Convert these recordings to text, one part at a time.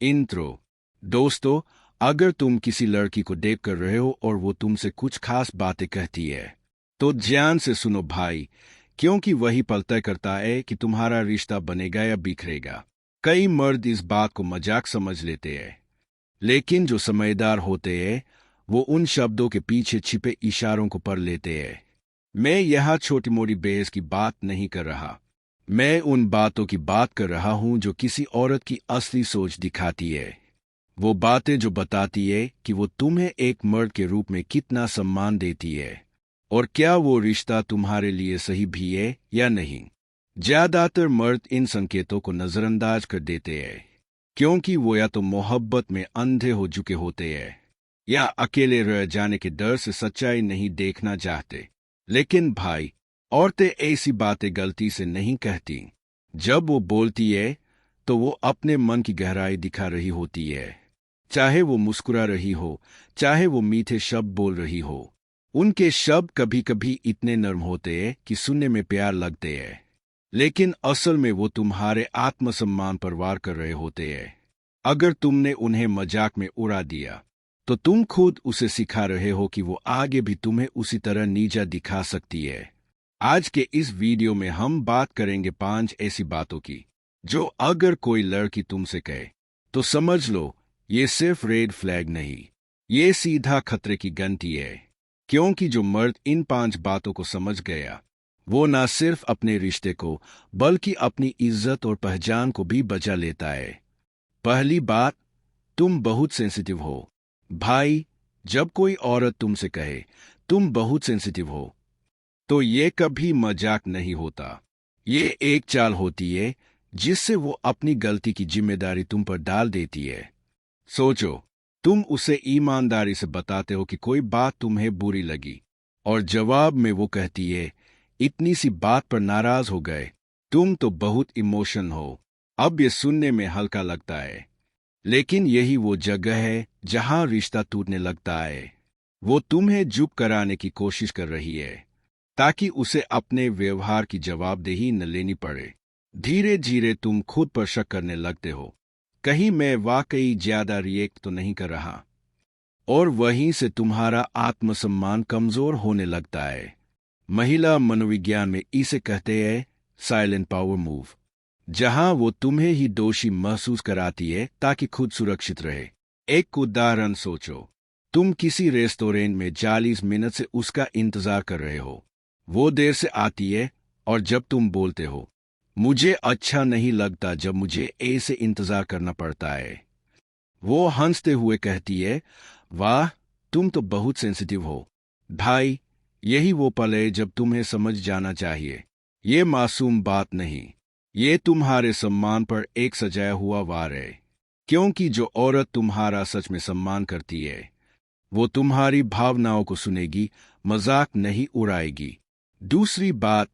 Intro. दोस्तों, अगर तुम किसी लड़की को देख कर रहे हो और वो तुमसे कुछ खास बातें कहती है, तो ध्यान से सुनो भाई, क्योंकि वही पल तय करता है कि तुम्हारा रिश्ता बनेगा या बिखरेगा। कई मर्द इस बात को मजाक समझ लेते हैं, लेकिन जो समझदार होते हैं वो उन शब्दों के पीछे छिपे इशारों को पढ़ लेते हैं। मैं यहाँ छोटी मोटी बहस की बात नहीं कर रहा। मैं उन बातों की बात कर रहा हूँ जो किसी औरत की असली सोच दिखाती है। वो बातें जो बताती है कि वो तुम्हें एक मर्द के रूप में कितना सम्मान देती है, और क्या वो रिश्ता तुम्हारे लिए सही भी है या नहीं। ज्यादातर मर्द इन संकेतों को नजरअंदाज कर देते हैं, क्योंकि वो या तो मोहब्बत में अंधे हो चुके होते हैं या अकेले रह जाने के डर से सच्चाई नहीं देखना चाहते। लेकिन भाई, औरतें ऐसी बातें गलती से नहीं कहती। जब वो बोलती है तो वो अपने मन की गहराई दिखा रही होती है। चाहे वो मुस्कुरा रही हो, चाहे वो मीठे शब्द बोल रही हो, उनके शब्द कभी कभी इतने नर्म होते हैं कि सुनने में प्यार लगते हैं, लेकिन असल में वो तुम्हारे आत्मसम्मान पर वार कर रहे होते हैं। अगर तुमने उन्हें मजाक में उड़ा दिया, तो तुम खुद उसे सिखा रहे हो कि वो आगे भी तुम्हें उसी तरह नीचा दिखा सकती है। आज के इस वीडियो में हम बात करेंगे 5 ऐसी बातों की, जो अगर कोई लड़की तुमसे कहे तो समझ लो ये सिर्फ रेड फ्लैग नहीं, ये सीधा खतरे की घंटी है। क्योंकि जो मर्द इन 5 बातों को समझ गया, वो ना सिर्फ अपने रिश्ते को बल्कि अपनी इज्जत और पहचान को भी बचा लेता है। पहली बात, तुम बहुत सेंसिटिव हो। भाई, जब कोई औरत तुमसे कहे तुम बहुत सेंसिटिव हो, तो ये कभी मजाक नहीं होता। ये एक चाल होती है जिससे वो अपनी गलती की जिम्मेदारी तुम पर डाल देती है। सोचो, तुम उसे ईमानदारी से बताते हो कि कोई बात तुम्हें बुरी लगी, और जवाब में वो कहती है, इतनी सी बात पर नाराज हो गए, तुम तो बहुत इमोशन हो। अब ये सुनने में हल्का लगता है, लेकिन यही वो जगह है जहां रिश्ता टूटने लगता है। वो तुम्हें चुप कराने की कोशिश कर रही है, ताकि उसे अपने व्यवहार की जवाबदेही न लेनी पड़े। धीरे धीरे तुम खुद पर शक करने लगते हो, कहीं मैं वाकई ज्यादा रिएक्ट तो नहीं कर रहा, और वहीं से तुम्हारा आत्मसम्मान कमजोर होने लगता है। महिला मनोविज्ञान में इसे कहते हैं साइलेंट पावर मूव, जहां वो तुम्हें ही दोषी महसूस कराती है ताकि खुद सुरक्षित रहे। एक उदाहरण सोचो, तुम किसी रेस्टोरेंट में 40 मिनट से उसका इंतजार कर रहे हो। वो देर से आती है, और जब तुम बोलते हो, मुझे अच्छा नहीं लगता जब मुझे ऐसे इंतजार करना पड़ता है, वो हंसते हुए कहती है, वाह, तुम तो बहुत सेंसिटिव हो। भाई, यही वो पल है जब तुम्हें समझ जाना चाहिए, ये मासूम बात नहीं, ये तुम्हारे सम्मान पर एक सजाया हुआ वार है। क्योंकि जो औरत तुम्हारा सच में सम्मान करती है, वो तुम्हारी भावनाओं को सुनेगी, मजाक नहीं उड़ाएगी। दूसरी बात,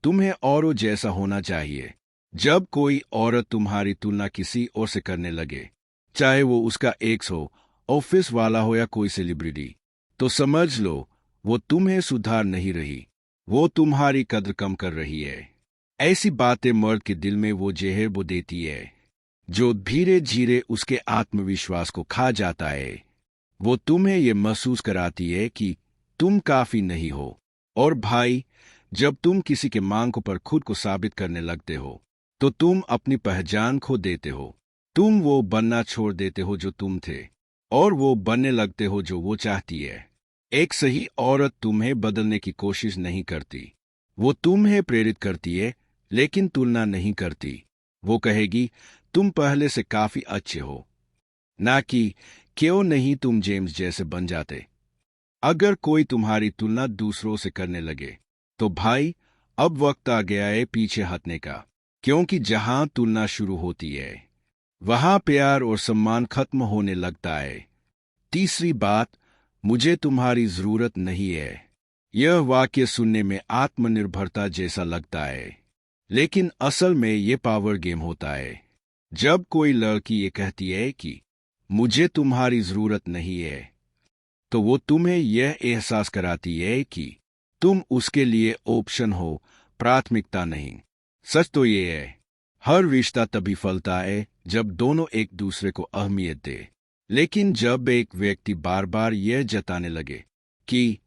तुम्हें औरों जैसा होना चाहिए। जब कोई औरत तुम्हारी तुलना किसी और से करने लगे, चाहे वो उसका एक्स हो, ऑफिस वाला हो या कोई सेलिब्रिटी, तो समझ लो वो तुम्हें सुधार नहीं रही, वो तुम्हारी कद्र कम कर रही है। ऐसी बातें मर्द के दिल में वो जहर बो देती है, जो धीरे धीरे उसके आत्मविश्वास को खा जाता है। वो तुम्हें ये महसूस कराती है कि तुम काफी नहीं हो। और भाई, जब तुम किसी के मांग पर खुद को साबित करने लगते हो, तो तुम अपनी पहचान खो देते हो। तुम वो बनना छोड़ देते हो जो तुम थे, और वो बनने लगते हो जो वो चाहती है। एक सही औरत तुम्हें बदलने की कोशिश नहीं करती, वो तुम्हें प्रेरित करती है, लेकिन तुलना नहीं करती। वो कहेगी, तुम पहले से काफी अच्छे हो, ना कि क्यों नहीं तुम जेम्स जैसे बन जाते। अगर कोई तुम्हारी तुलना दूसरों से करने लगे, तो भाई, अब वक्त आ गया है पीछे हटने का। क्योंकि जहां तुलना शुरू होती है, वहां प्यार और सम्मान खत्म होने लगता है। तीसरी बात, मुझे तुम्हारी जरूरत नहीं है। यह वाक्य सुनने में आत्मनिर्भरता जैसा लगता है, लेकिन असल में ये पावर गेम होता है। जब कोई लड़की ये कहती है कि मुझे तुम्हारी जरूरत नहीं है, तो वो तुम्हें यह एहसास कराती है कि तुम उसके लिए ऑप्शन हो, प्राथमिकता नहीं। सच तो ये है, हर रिश्ता तभी फलता है जब दोनों एक दूसरे को अहमियत दे। लेकिन जब एक व्यक्ति बार बार यह जताने लगे कि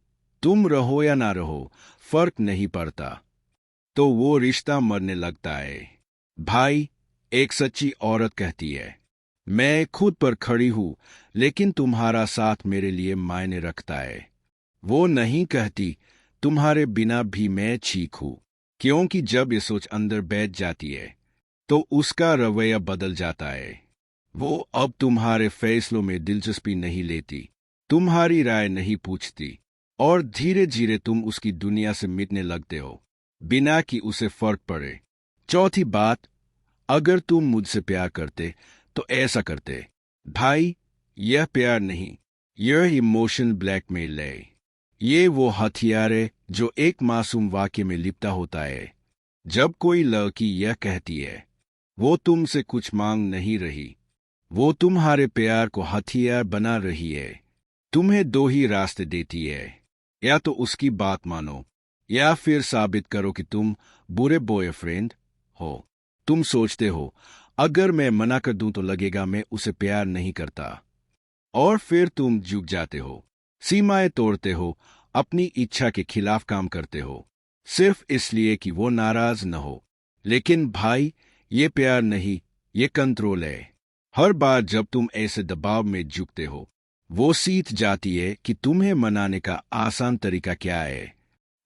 तुम रहो या ना रहो, फर्क नहीं पड़ता, तो वो रिश्ता मरने लगता है। भाई, एक सच्ची औरत कहती है, मैं खुद पर खड़ी हूं, लेकिन तुम्हारा साथ मेरे लिए मायने रखता है। वो नहीं कहती, तुम्हारे बिना भी मैं ठीक हूं, क्योंकि जब ये सोच अंदर बैठ जाती है तो उसका रवैया बदल जाता है। वो अब तुम्हारे फैसलों में दिलचस्पी नहीं लेती, तुम्हारी राय नहीं पूछती, और धीरे धीरे तुम उसकी दुनिया से मिटने लगते हो, बिना कि उसे फर्क पड़े। चौथी बात, अगर तुम मुझसे प्यार करते तो ऐसा करते। भाई, यह प्यार नहीं, यह इमोशन ब्लैकमेल है। ये वो हथियार है जो एक मासूम वाक्य में लिपटा होता है। जब कोई लड़की यह कहती है वो तुमसे कुछ मांग नहीं रही, वो तुम्हारे प्यार को हथियार बना रही है। तुम्हें दो ही रास्ते देती है, या तो उसकी बात मानो या फिर साबित करो कि तुम बुरे बॉयफ्रेंड हो। तुम सोचते हो अगर मैं मना कर दूं तो लगेगा मैं उसे प्यार नहीं करता, और फिर तुम झुक जाते हो, सीमाएं तोड़ते हो, अपनी इच्छा के खिलाफ काम करते हो, सिर्फ इसलिए कि वो नाराज न हो। लेकिन भाई, ये प्यार नहीं, ये कंट्रोल है। हर बार जब तुम ऐसे दबाव में झुकते हो, वो सीख जाती है कि तुम्हें मनाने का आसान तरीका क्या है,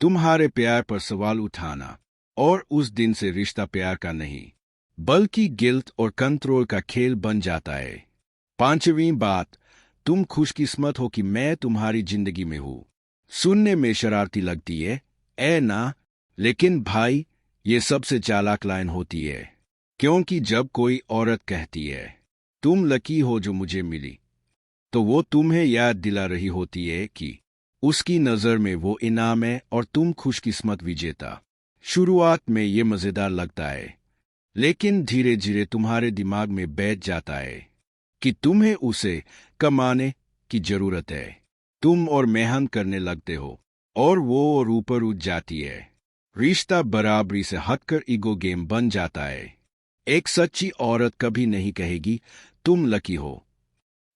तुम्हारे प्यार पर सवाल उठाना। और उस दिन से रिश्ता प्यार का नहीं, बल्कि गिल्ट और कंट्रोल का खेल बन जाता है। पांचवीं बात, तुम खुशकिस्मत हो कि मैं तुम्हारी जिंदगी में हूं। सुनने में शरारती लगती है, ऐ ना, लेकिन भाई, ये सबसे चालाक लाइन होती है। क्योंकि जब कोई औरत कहती है तुम लकी हो जो मुझे मिली, तो वो तुम्हें याद दिला रही होती है कि उसकी नजर में वो इनाम है और तुम खुशकिस्मत विजेता। शुरुआत में ये मजेदार लगता है, लेकिन धीरे धीरे तुम्हारे दिमाग में बैठ जाता है कि तुम्हें उसे कमाने की जरूरत है। तुम और मेहनत करने लगते हो, और वो और ऊपर उठ जाती है। रिश्ता बराबरी से हटकर ईगो गेम बन जाता है। एक सच्ची औरत कभी नहीं कहेगी तुम लकी हो,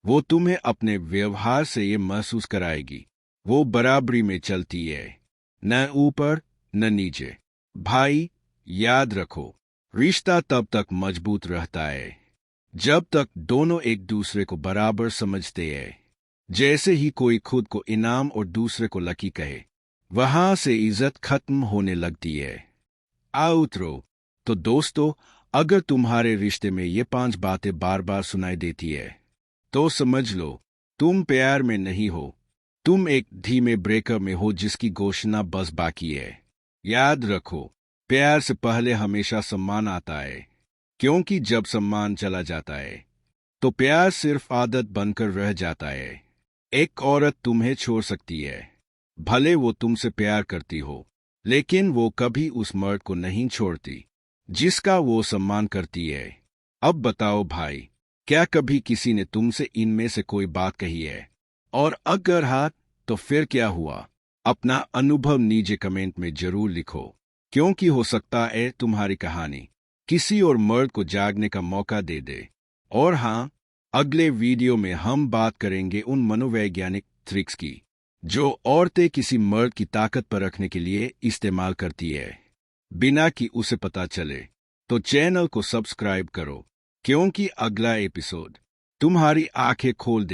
वो तुम्हें अपने व्यवहार से ये महसूस कराएगी। वो बराबरी में चलती है, न ऊपर न नीचे। भाई, याद रखो, रिश्ता तब तक मजबूत रहता है जब तक दोनों एक दूसरे को बराबर समझते हैं। जैसे ही कोई खुद को इनाम और दूसरे को लकी कहे, वहां से इज्जत खत्म होने लगती है। आउटरो। तो दोस्तों, अगर तुम्हारे रिश्ते में ये 5 बातें बार बार सुनाई देती है, तो समझ लो तुम प्यार में नहीं हो, तुम एक धीमे ब्रेकअप में हो जिसकी घोषणा बस बाकी है। याद रखो, प्यार से पहले हमेशा सम्मान आता है, क्योंकि जब सम्मान चला जाता है तो प्यार सिर्फ आदत बनकर रह जाता है। एक औरत तुम्हें छोड़ सकती है, भले वो तुमसे प्यार करती हो, लेकिन वो कभी उस मर्द को नहीं छोड़ती जिसका वो सम्मान करती है। अब बताओ भाई, क्या कभी किसी ने तुमसे इनमें से कोई बात कही है? और अगर हाँ, तो फिर क्या हुआ? अपना अनुभव नीचे कमेंट में जरूर लिखो, क्योंकि हो सकता है तुम्हारी कहानी किसी और मर्द को जागने का मौका दे दे। और हाँ, अगले वीडियो में हम बात करेंगे उन मनोवैज्ञानिक ट्रिक्स की जो औरतें किसी मर्द की ताकत पर रखने के लिए इस्तेमाल करती है, बिना कि उसे पता चले। तो चैनल को सब्सक्राइब करो, क्योंकि अगला एपिसोड तुम्हारी आंखें खोल देगा।